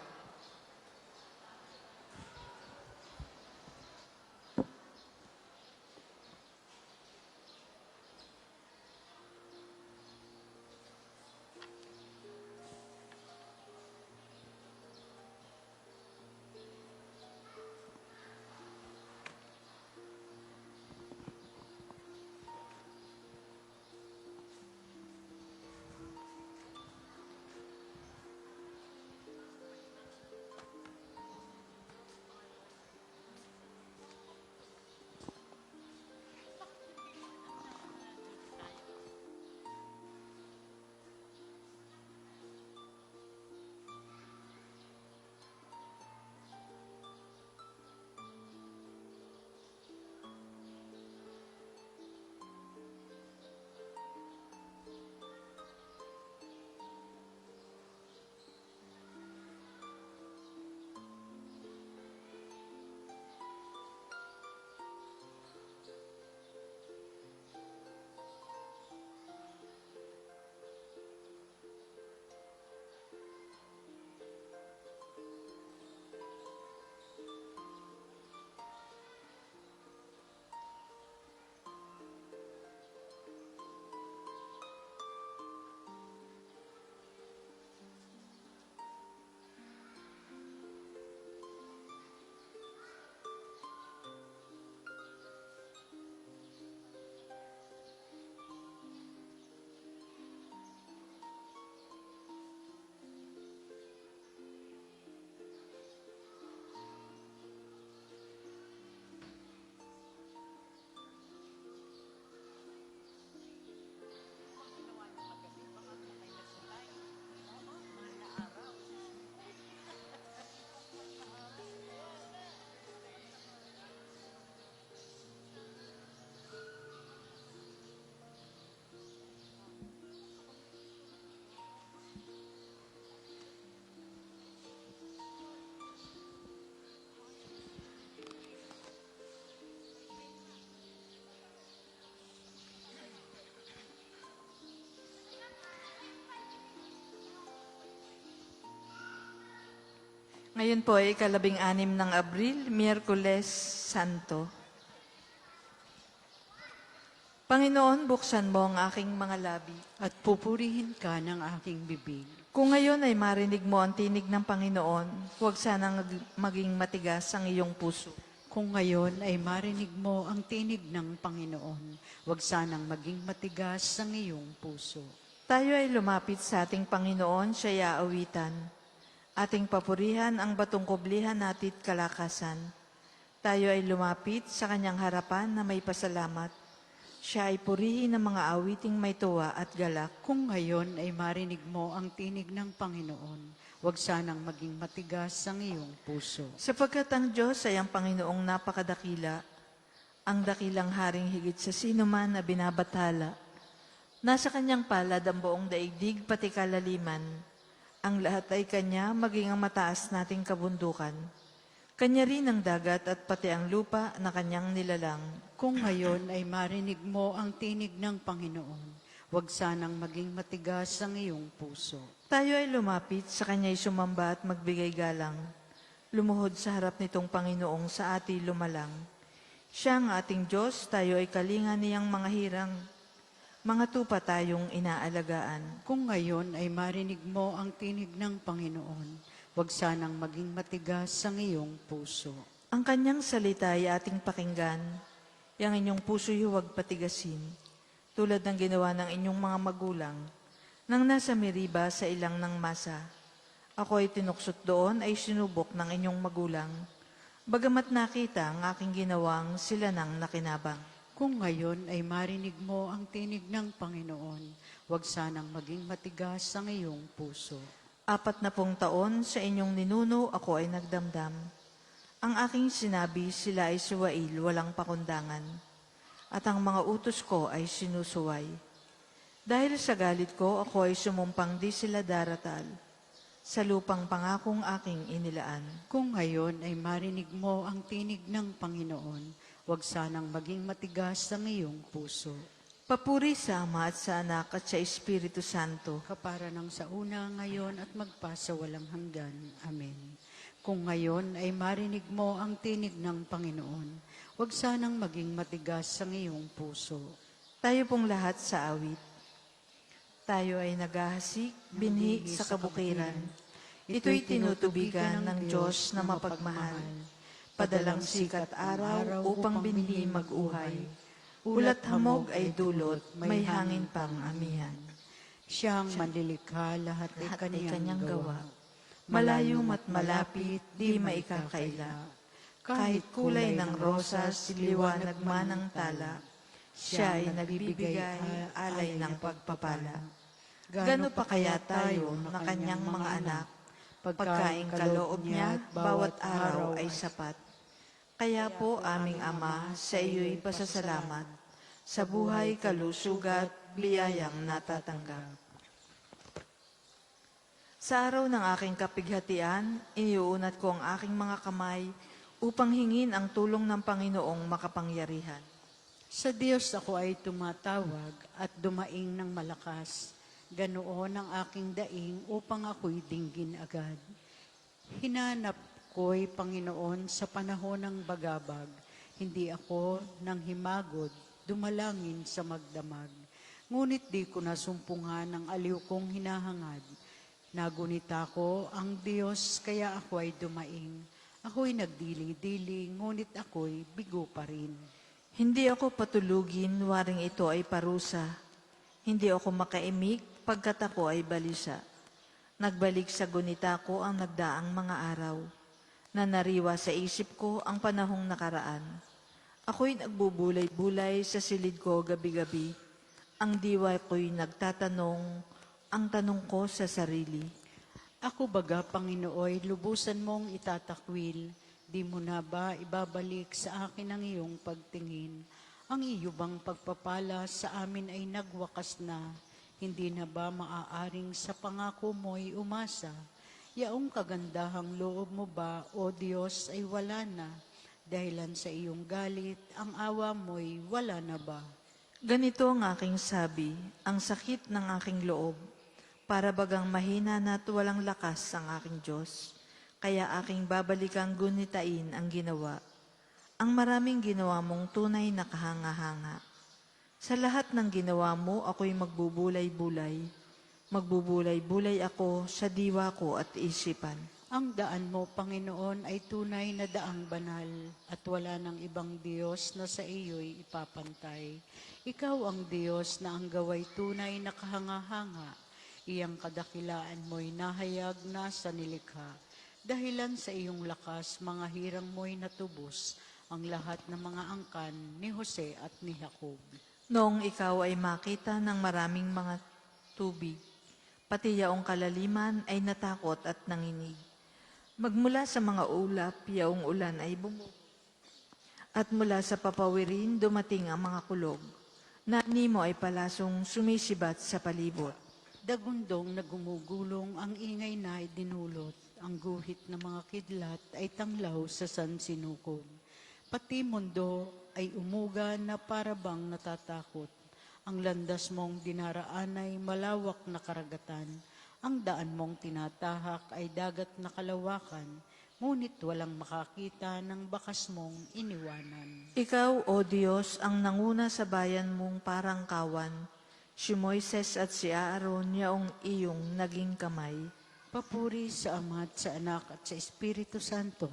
Ngayon po ay 16 ng Abril, Miyerkules Santo. Panginoon, buksan mo ang aking mga labi. at pupurihin ka ng aking bibig. Kung ngayon ay marinig mo ang tinig ng Panginoon, huwag sanang maging matigas ang iyong puso. Kung ngayon ay marinig mo ang tinig ng Panginoon, huwag sanang maging matigas ang iyong puso. Tayo ay lumapit sa ating Panginoon, siya'y aawitan. Ating papurihan ang batong kublihan natit kalakasan. Tayo ay lumapit sa kanyang harapan na may pasalamat. Siya ay purihin ng mga awiting may tuwa at galak. Kung ngayon ay marinig mo ang tinig ng Panginoon, huwag sanang maging matigas ang iyong puso. Sapagkat ang Diyos ay ang Panginoong napakadakila, ang dakilang haring higit sa sino man na binabatala. Nasa kanyang palad ang buong daigdig pati kalaliman. Ang lahat ay kanya, maging ang mataas nating kabundukan. Kanya rin ang dagat at pati ang lupa na kanyang nilalang. Kung ngayon ay marinig mo ang tinig ng Panginoon, huwag sanang maging matigas ang iyong puso. Tayo ay lumapit, sa kanya'y sumamba at magbigay galang. Lumuhod sa harap nitong Panginoong sa ati lumalang. Siya ang ating Diyos, tayo ay kalinga niyang mga hirang. Mga tupa tayong inaalagaan. Kung ngayon ay marinig mo ang tinig ng Panginoon, huwag sanang maging matigas ang iyong puso. Ang kanyang salita ay ating pakinggan. Yang inyong puso'y huwag patigasin. Tulad ng ginawa ng inyong mga magulang, nang nasa Meriba sa ilang ng masa. Ako ay tinuksot doon ay sinubok ng inyong magulang. Bagamat nakita ang aking ginawang sila nang nakinabang. Kung ngayon ay marinig mo ang tinig ng Panginoon, huwag sanang maging matigas ang iyong puso. 40 taon sa inyong ninuno ako ay nagdamdam. Ang aking sinabi sila ay suwail, walang pakundangan. At ang mga utos ko ay sinusuway. Dahil sa galit ko, ako ay sumumpang di sila daratal. Sa lupang pangakong aking inilaan. Kung ngayon ay marinig mo ang tinig ng Panginoon, huwag sanang maging matigas ang iyong puso. Papuri sa Ama at sa Anak at sa Espiritu Santo. Kapara ng sa una, ngayon at magpasa walang hanggan. Amen. Kung ngayon ay marinig mo ang tinig ng Panginoon, huwag sanang maging matigas ang iyong puso. Tayo pong lahat sa awit. Tayo ay naghahasik, binhi sa kabukiran. Ito'y tinutubigan ng Diyos na mapagmahal. Padalang sikat araw upang binhi mag-uhay. Ula't hamog ay dulot, may hangin pang amihan. Siyang manlilikha, lahat ay Lahat ay kanyang gawa. Malayo at malapit, di maikakaila. Kahit kulay ng rosas, liwanag man ang tala, siya ay nagbibigay alay ng pagpapala. Gano pa kaya tayo na kanyang mga anak, pagkaing kaloob niya, bawat araw ay sapat. Kaya po aming Ama, sa iyo'y pasasalamat, sa buhay, kalusugat, biyayang natatanggap. Sa araw ng aking kapighatian, iniuunat ko ang aking mga kamay upang hingin ang tulong ng Panginoong makapangyarihan. Sa Diyos ako ay tumatawag at dumaing ng malakas. Ganoon ang aking daing upang ako'y dinggin agad. Hinanap ko'y Panginoon sa panahon ng bagabag. Hindi ako nang himagod, dumalangin sa magdamag. Ngunit di ko nasumpungan ang aliw kong hinahangad. Nagunita ko ang Diyos, kaya ako ay dumaing. Ako'y nagdiling-diling, ngunit ako'y bigo pa rin. Hindi ako patulugin, waring ito ay parusa. Hindi ako makaimik, pagkat ako ay balisa. Nagbalik sa gunita ko ang nagdaang mga araw. Nanariwa sa isip ko ang panahong nakaraan. Ako'y nagbubulay-bulay sa silid ko gabi-gabi. Ang diwa ko'y nagtatanong, ang tanong ko sa sarili. Ako baga, Panginooy, lubusan mong itatakwil. Di mo na ba ibabalik sa akin ang iyong pagtingin? Ang iyo bang pagpapala sa amin ay nagwakas na? Hindi na ba maaaring sa pangako mo'y umasa? Yaong kagandahang loob mo ba, O Diyos, ay wala na? Dahilan sa iyong galit, ang awa mo'y wala na ba? Ganito ang aking sabi, ang sakit ng aking loob. Para bagang mahina na at walang lakas ang aking Diyos. Kaya aking babalikang gunitain ang ginawa. Ang maraming ginawa mong tunay na kahanga-hanga. Sa lahat ng ginawa mo, ako'y magbubulay-bulay. Magbubulay-bulay ako sa diwa ko at isipan. Ang daan mo, Panginoon, ay tunay na daang banal at wala ng ibang Diyos na sa iyo'y ipapantay. Ikaw ang Diyos na ang gaway tunay na kahanga-hanga. Iyang kadakilaan mo'y nahayag na sa nilikha. Dahilan sa iyong lakas, mga hirang mo'y natubos ang lahat ng mga angkan ni Jose at ni Jacob. Noong ikaw ay makita ng maraming mga tubig, pati yaong kalaliman ay natakot at nanginig. Magmula sa mga ulap, yaong ulan ay bumuk. At mula sa papawirin, dumating ang mga kulog. na animo ay palasong sumisibat sa palibot. Dagundong na gumugulong, ang ingay na ay dinulot. Ang guhit ng mga kidlat ay tanglaw sa sansinukog. Pati mundo ay umuga na parabang natatakot. Ang landas mong dinaraan ay malawak na karagatan. Ang daan mong tinatahak ay dagat na kalawakan. Ngunit walang makakita ng bakas mong iniwanan. Ikaw, O Diyos, ang nanguna sa bayan mong parang kawan. Si Moises at si Aaron yaong iyong naging kamay. Papuri sa Ama at sa Anak at sa Espiritu Santo,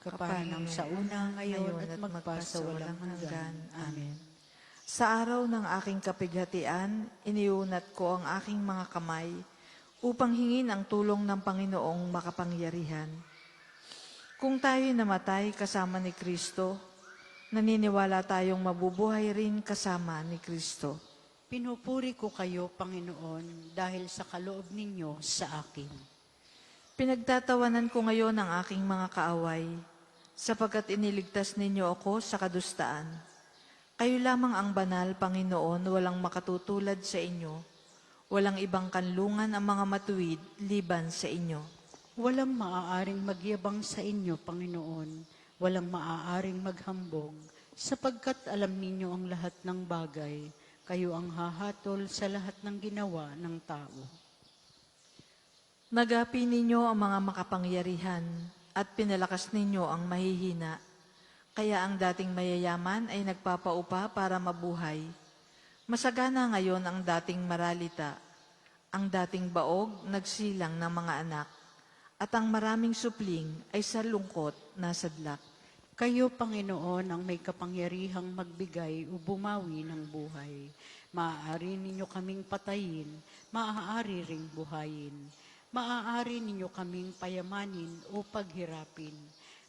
kapanang sa una, ngayon at magpasawalang hanggan. Amen. Sa araw ng aking kapighatian, iniunat ko ang aking mga kamay upang hingin ang tulong ng Panginoong makapangyarihan. Kung tayo'y namatay kasama ni Kristo, naniniwala tayong mabubuhay rin kasama ni Kristo. Pinupuri ko kayo, Panginoon, dahil sa kaloob ninyo sa akin. Pinagtatawanan ko ngayon ang aking mga kaaway, sapagkat iniligtas ninyo ako sa kadustaan. Kayo lamang ang banal, Panginoon, walang makatutulad sa inyo. Walang ibang kanlungan ang mga matuwid liban sa inyo. Walang maaaring magyabang sa inyo, Panginoon. Walang maaaring maghambog, sapagkat alam ninyo ang lahat ng bagay. Kayo ang hahatol sa lahat ng ginawa ng tao. Nagapi ninyo ang mga makapangyarihan at pinalakas ninyo ang mahihina. Kaya ang dating mayayaman ay nagpapaupa para mabuhay. Masagana ngayon ang dating maralita. Ang dating baog nagsilang ng mga anak. At ang maraming supling ay sa lungkot nasadlak. Kayo, Panginoon, ang may kapangyarihang magbigay o bumawi ng buhay. Maaari ninyo kaming patayin, maaari ring buhayin. Maaari ninyo kaming payamanin o paghirapin.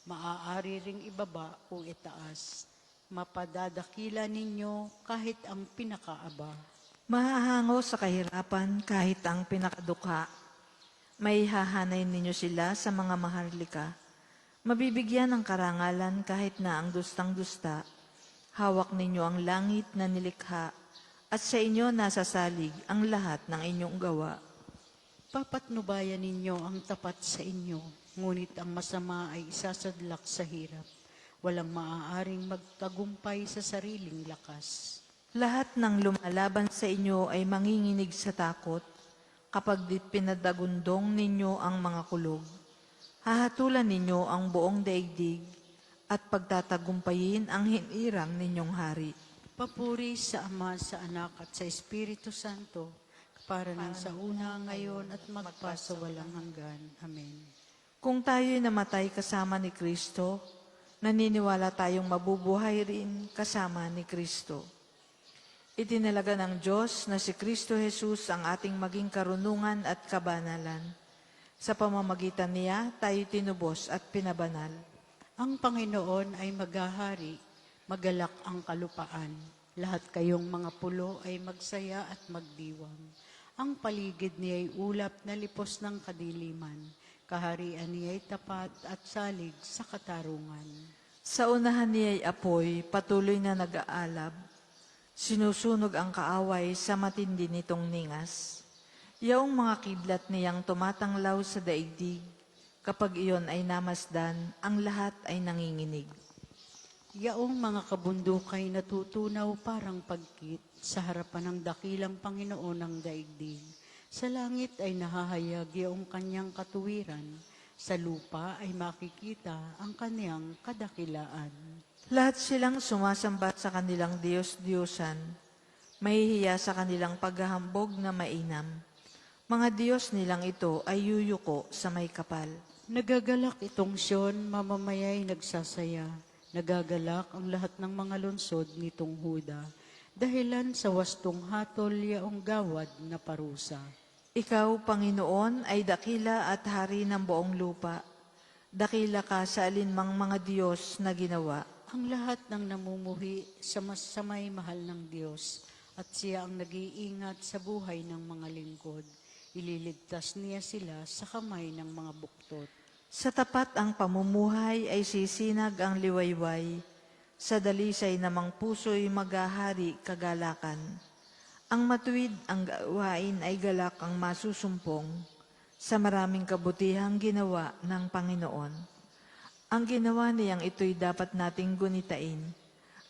Maaari ring ibaba o itaas. Mapadadakila ninyo kahit ang pinakaaba. Mahahango sa kahirapan kahit ang pinakadukha. May hahanay ninyo sila sa mga maharlika. Mabibigyan ng karangalan kahit na ang dustang-dusta. Hawak ninyo ang langit na nilikha at sa inyo nasasalig ang lahat ng inyong gawa. Papatnubayan ninyo ang tapat sa inyo, ngunit ang masama ay isasadlak sa hirap. Walang maaaring magtagumpay sa sariling lakas. Lahat ng lumalaban sa inyo ay manginginig sa takot kapag pinadagundong ninyo ang mga kulog. Hahatulan ninyo ang buong daigdig at pagtatagumpayin ang hinirang ninyong hari. Papuri sa Ama, sa Anak at sa Espiritu Santo, para nang sa una, ngayon at magpasawalang hanggan. Amen. Kung tayo'y namatay kasama ni Kristo, naniniwala tayong mabubuhay rin kasama ni Kristo. Itinalaga ng Diyos na si Kristo Jesus ang ating maging karunungan at kabanalan. Sa pamamagitan niya, tayo tinubos at pinabanal. Ang Panginoon ay maghahari, magalak ang kalupaan. Lahat kayong mga pulo ay magsaya at magdiwang. Ang paligid niya ay ulap na lipos ng kadiliman. Kaharian niya ay tapat at salig sa katarungan. Sa unahan niya'y apoy, patuloy na nag-aalab. Sinusunog ang kaaway sa matindi nitong ningas. Yaong mga kidlat niyang tumatanglaw sa daigdig. Kapag iyon ay namasdan, ang lahat ay nanginginig. Yaong mga kabundukay natutunaw parang pagkit sa harapan ng dakilang Panginoon ng daigdig. Sa langit ay nahahayag yaong kanyang katuwiran. Sa lupa ay makikita ang kanyang kadakilaan. Lahat silang sumasamba sa kanilang Diyos-Diyosan. Mahihiya sa kanilang paghahambog na mainam. Mga Diyos nilang ito ay yuyuko sa may kapal. Nagagalak itong Siyon, mamamayay nagsasaya. Nagagalak ang lahat ng mga lungsod nitong Huda. Dahilan sa wastong hatol yaong gawad na parusa. Ikaw, Panginoon, ay dakila at hari ng buong lupa. Dakila ka sa alinmang mga Diyos na ginawa. Ang lahat ng namumuhi sa masamay mahal ng Diyos at siya ang nag-iingat sa buhay ng mga lingkod. Ililigtas niya sila sa kamay ng mga buktot. Sa tapat ang pamumuhay ay sisinag ang liwayway. sa dalisay namang puso'y maghahari kagalakan. Ang matuwid ang gawain ay galak ang masusumpong sa maraming kabutihang ginawa ng Panginoon. Ang ginawa niyang ito'y dapat nating gunitain,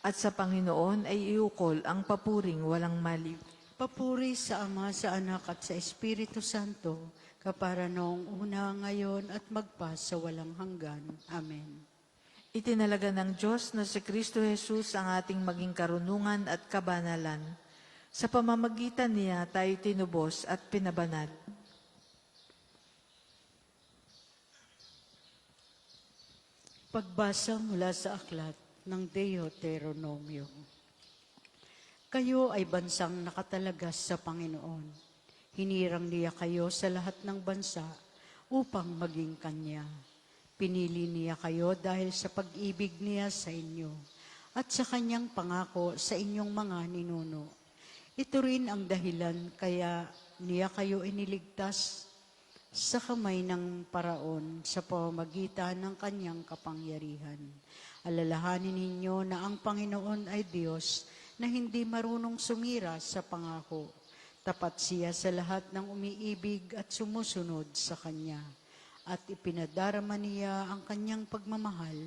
at sa Panginoon ay iukol ang papuring walang maliw. Papuri sa Ama, sa Anak at sa Espiritu Santo, kapara noong una, ngayon at magpa sa walang hanggan. Amen. Itinalaga ng Diyos na si Kristo Jesus ang ating maging karunungan at kabanalan. Sa pamamagitan niya tayo tinubos at pinabanat. Pagbasa mula sa aklat ng Deuteronomio. Kayo ay bansang nakatalagas sa Panginoon. Hinirang niya kayo sa lahat ng bansa upang maging Kanya. Pinili niya kayo dahil sa pag-ibig niya sa inyo at sa Kanyang pangako sa inyong mga ninuno. Ito rin ang dahilan kaya niya kayo iniligtas sa kamay ng paraon sa pamamagitan ng Kanyang kapangyarihan. Alalahanin ninyo na ang Panginoon ay Diyos na hindi marunong sumira sa pangako. Tapat siya sa lahat ng umiibig at sumusunod sa Kanya. At ipinadarama niya ang Kanyang pagmamahal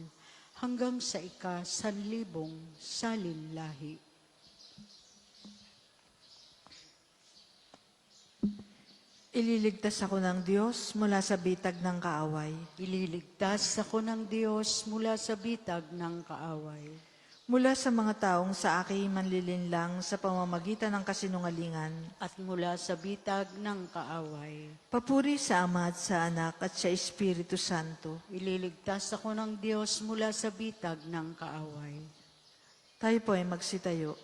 hanggang sa ika-1,000 salinlahi. Ililigtas ako ng Diyos mula sa bitag ng kaaway. Ililigtas ako ng Diyos mula sa bitag ng kaaway. Mula sa mga taong sa akin manlilinlang sa pamamagitan ng kasinungalingan. At mula sa bitag ng kaaway. Papuri sa Ama at sa Anak at sa Espiritu Santo. Ililigtas ako ng Diyos mula sa bitag ng kaaway. Tayo po ay magsitayo.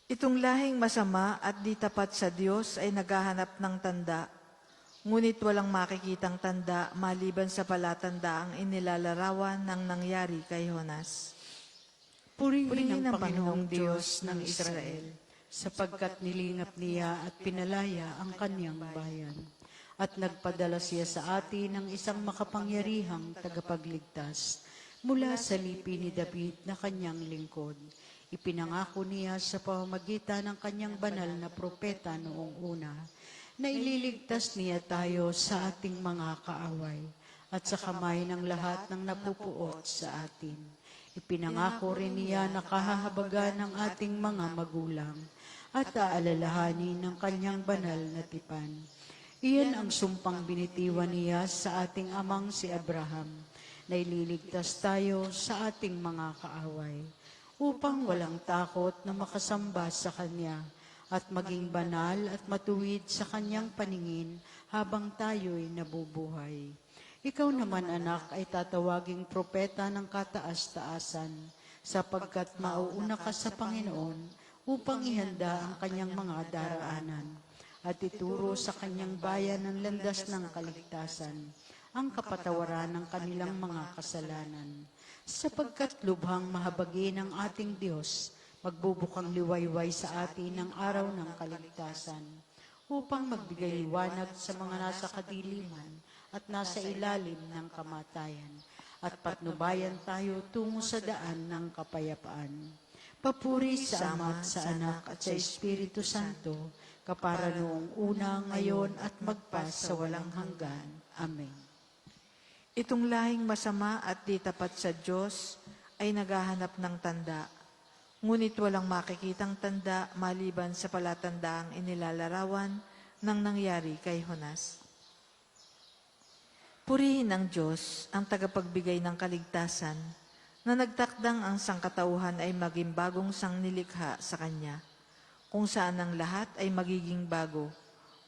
Itong lahing masama at di tapat sa Diyos ay naghahanap ng tanda, ngunit walang makikitang tanda maliban sa palatandaang inilalarawan ng nangyari kay Jonas. Purihin ang Panginoong Diyos ng Israel, sapagkat nilingap niya at pinalaya ang Kanyang bayan. At nagpadala siya sa atin ng isang makapangyarihang tagapagligtas mula sa lipi ni David na Kanyang lingkod. Ipinangako niya sa pamamagitan ng Kanyang banal na propeta noong una na ililigtas niya tayo sa ating mga kaaway at sa kamay ng lahat ng napupuot sa atin. Ipinangako rin niya na kahahabagan ng ating mga magulang at aalalahanin ng Kanyang banal na tipan. Iyan ang sumpang binitiwan niya sa ating amang si Abraham na ililigtas tayo sa ating mga kaaway, upang walang takot na makasamba sa Kanya at maging banal at matuwid sa Kanyang paningin habang tayo'y nabubuhay. Ikaw naman, anak, ay tatawaging propeta ng kataas-taasan, sapagkat mauuna ka sa Panginoon upang ihanda ang Kanyang mga daraanan at ituro sa Kanyang bayan ang landas ng kaligtasan, ang kapatawaran ng kanilang mga kasalanan. Sapagkat lubhang mahabagi ng ating Diyos, magbubukang liwayway sa atin ang araw ng kaligtasan, upang magbigay liwanag sa mga nasa kadiliman at nasa ilalim ng kamatayan, at patnubayan tayo tungo sa daan ng kapayapaan. Papuri sa Ama, sa Anak at sa Espiritu Santo, kapara noong una, ngayon at magpa sa walang hanggan. Amen. Itong lahing masama at di tapat sa Diyos ay naghahanap ng tanda, ngunit walang makikitang tanda maliban sa palatandaang inilalarawan ng nangyari kay Jonas. Purihin ang Diyos, ang tagapagbigay ng kaligtasan, na nagtakdang ang sangkatauhan ay maging bagong sangnilikha sa Kanya, kung saan ang lahat ay magiging bago,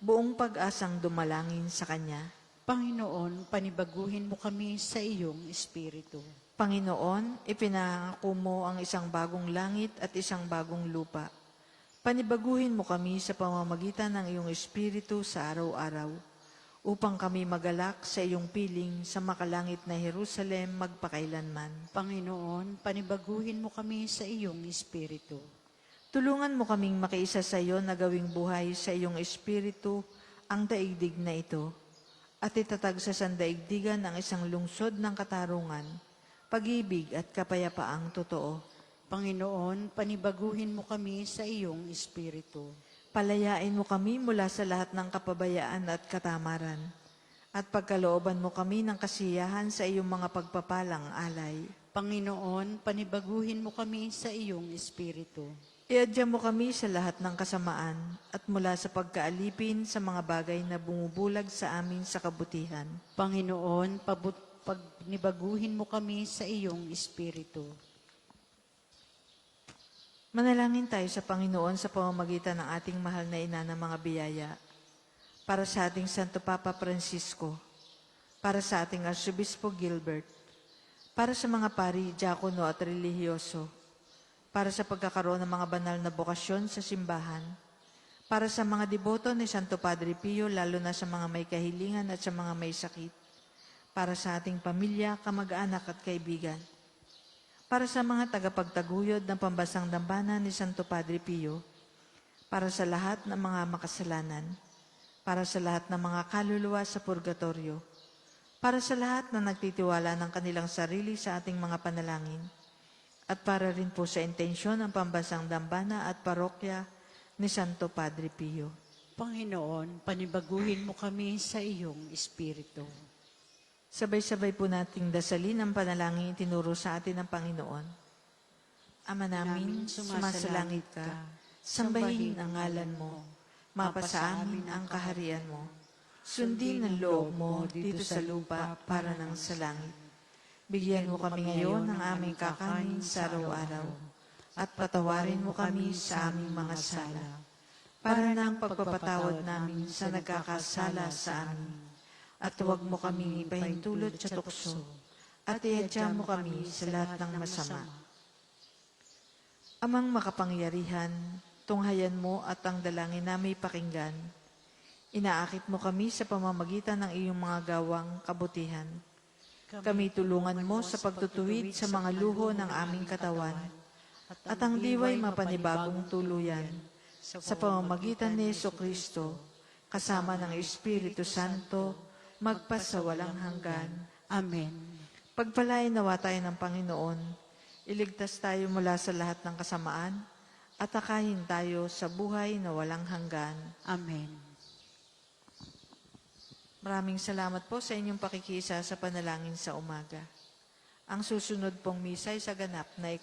buong pag-asang dumalangin sa Kanya. Panginoon, panibaguhin mo kami sa iyong Espiritu. Panginoon, ipinangako mo ang isang bagong langit at isang bagong lupa. Panibaguhin mo kami sa pamamagitan ng iyong Espiritu sa araw-araw, upang kami magalak sa iyong piling sa makalangit na Jerusalem magpakailanman. Panginoon, panibaguhin mo kami sa iyong Espiritu. Tulungan mo kaming makiisa sa iyo na gawing buhay sa iyong Espiritu ang daigdig na ito, at itatag sa sandaigdigan ang isang lungsod ng katarungan, pag-ibig at kapayapaang totoo. Panginoon, panibaguhin mo kami sa iyong Espiritu. Palayain mo kami mula sa lahat ng kapabayaan at katamaran, at pagkalooban mo kami ng kasiyahan sa iyong mga pagpapalang alay. Panginoon, panibaguhin mo kami sa iyong Espiritu. Iadya mo kami sa lahat ng kasamaan at mula sa pagkaalipin sa mga bagay na bumubulag sa amin sa kabutihan. Panginoon, pagnibaguhin mo kami sa iyong Espiritu. Manalangin tayo sa Panginoon sa pamamagitan ng ating mahal na ina ng mga biyaya. Para sa ating Santo Papa Francisco, para sa ating Arsobispo Gilbert, para sa mga pari, diakono at relihiyoso, para sa pagkakaroon ng mga banal na bokasyon sa simbahan, para sa mga deboto ni Santo Padre Pio, lalo na sa mga may kahilingan at sa mga may sakit, para sa ating pamilya, kamag-anak at kaibigan, para sa mga tagapagtaguyod ng pambasang dambana ni Santo Padre Pio, para sa lahat ng mga makasalanan, para sa lahat ng mga kaluluwa sa purgatorio, para sa lahat na nagtitiwala ng kanilang sarili sa ating mga panalangin, at para rin po sa intensyon ng pambasang dambana at parokya ni Santo Padre Pio. Panginoon, panibaguhin mo kami sa iyong Espiritu. Sabay-sabay po nating dasalin ang panalangin itinuro sa atin ng Panginoon. Ama namin, sumasalangit ka, sambahin ang ngalan mo, mapasa amin ang kaharian mo, sundin ang loob mo dito sa lupa para nang sa langit. Bigyan mo kami ngayon ng aming kakanin sa araw-araw, at patawarin mo kami sa aming mga sala, para nang pagpapatawad namin sa nagkakasala sa amin. At huwag mo kaming ipahintulot sa tukso, at iadya mo kami sa lahat ng masama. Amang makapangyarihan, tunghayan mo at ang dalangin namin pakinggan. Inaakit mo kami sa pamamagitan ng iyong mga gawang kabutihan. Kami tulungan mo sa pagtutuwid sa mga luho ng aming katawan, at ang diway mapanibagong tuluyan sa pamamagitan ni Jesucristo, kasama ng Espiritu Santo, magpasawalang hanggan. Amen. Pagpalain nawa tayo ng Panginoon, iligtas tayo mula sa lahat ng kasamaan, at akayin tayo sa buhay na walang hanggan. Amen. Maraming salamat po sa inyong pakikiisa sa panalangin sa umaga. Ang susunod pong misa ay sa ganap na 8.